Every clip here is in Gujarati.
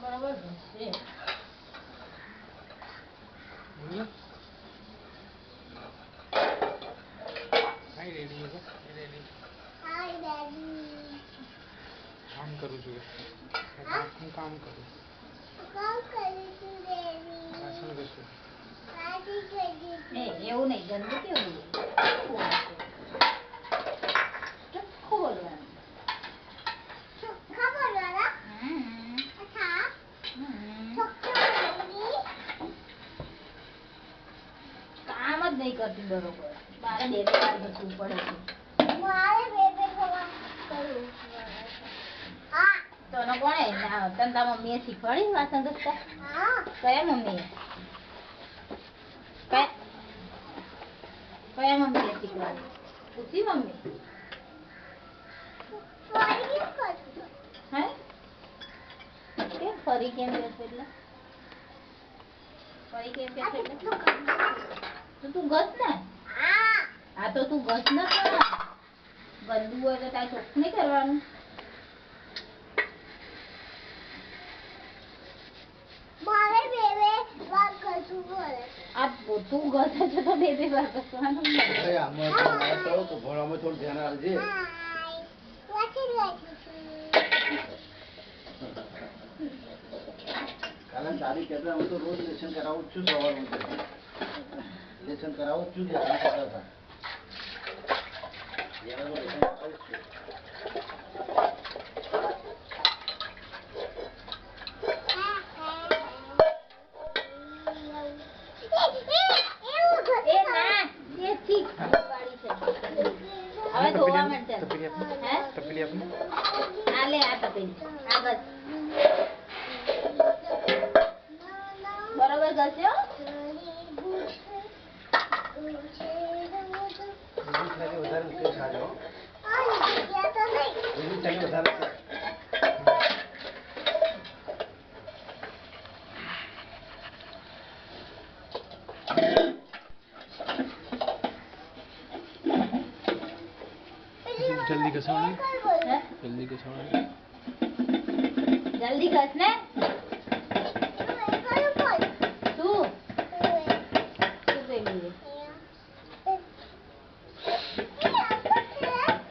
બરાબર છે. હાય રેડી છે. રેડી. Hi daddy. કામ કરું છું. હું કામ કરું. કામ કરું છું ડેડી. વાસણ ઘસું. પાર્ટી કરી છે. એવું નહીં ગંદુ કેવું ચોખ્ખું બોલવાનું. ચોખ્ખા બોલવાના? અચ્છા. ચોખ્ખા બોલવાની? કામ જ નહીં કરતી બરોબર. મારે બે વાર ઘસવું પડે છે. મારે બે ખવા કરું. હા. તને કોણે તને તારા મમ્મીએ શીખવાડી વાસણ ઘસતા? હા. કયા મમ્મીએ? કયા મમ્મીએ શીખવાડી? પૂછી મમ્મી. ફરી કેમ કરું છું? હે કેમ ફરી કેમ બેસે એટલે? ફરી કેમ બેસે એટલે? તો તું ઘસ ને. આ તો તું ઘસ ને પણ ગંદુ હોય તો તારે ચોખ્ખું નહીં કરવાનું. મારે બે વાર કશું બોલે. આ તું ઘસે છે તો બે વાર ઘસવાનું ને. અરે આમાં તો વાત કરો તો ભણવામાં થોડું ધ્યાન આપજે. હાય. વાંચી છું. કારણ તારી કહેતા હું તો રોજ લેસન કરાવું જ છું સવારમાં. લેસન કરાવું જ છું લેસન કરતા હતા. એના તો લેસન કરાવું જ છું. એ ના એ ઠીક વાળી છે. હવે ધોવા માંડશે. તપેલી આપને. હે તપેલી આપને. આ લે આ તપેલી આ ઘસ. બરોબર ઘસ્યો? વધારે મૂકે સાજો. એની ચાલી વધારે છે. જલ્દી ઘસવાનું. હે જલ્દી ઘસવાનું. જલ્દી ઘસ ને. તું પેલું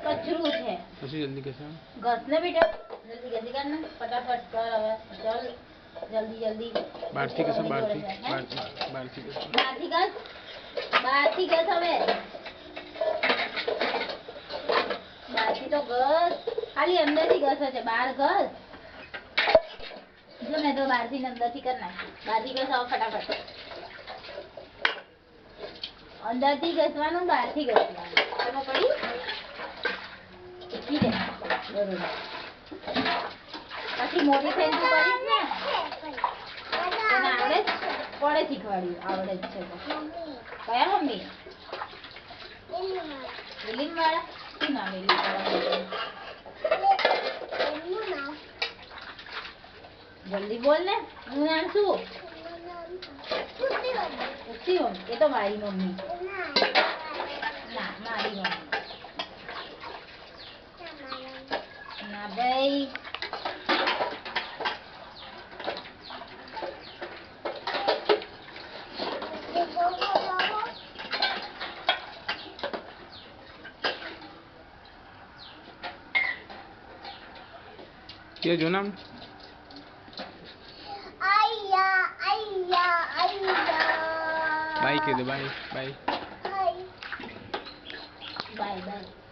કચરું છે. પછી જલ્દી ઘસવાનું. ઘસ ને બેટા જલ્દી જલ્દી કર ને ફટાફટ કર હવે ચલ જલ્દી જલ્દી. બહારથી ઘસો. બહારથી ઘસો. બહારથી ઘસ. બહારથી ઘસ હવે. બહારથી તો ઘસ ખાલી અંદરથી ઘસે છે બહાર ઘસ. જો મેં તો બહારથી ને અંદરથી કરી નાખી. બહારથી ઘસ હવે ફટાફટ. અંદરથી ઘસવાનું બહારથી ઘસવાનું. ખબર પડી? શીખી લે. બરોબર. પછી મોટી થઈને તું કરીશ ને તને આવડે જ? કોણે શીખવાડ્યું? આવડે જ છે તો. કયા મમ્મી? લીલીમ વાળા? શું નામ લીલીમ વાળા? જલ્દી બોલ ને. હું નામ શું? ઉસી મમ્મી. એ તો મારી મમ્મી. ના મારી મમ્મી. ના ભાઈ. કે જો નામ. બાય કે દે. Bye bye. Bye by.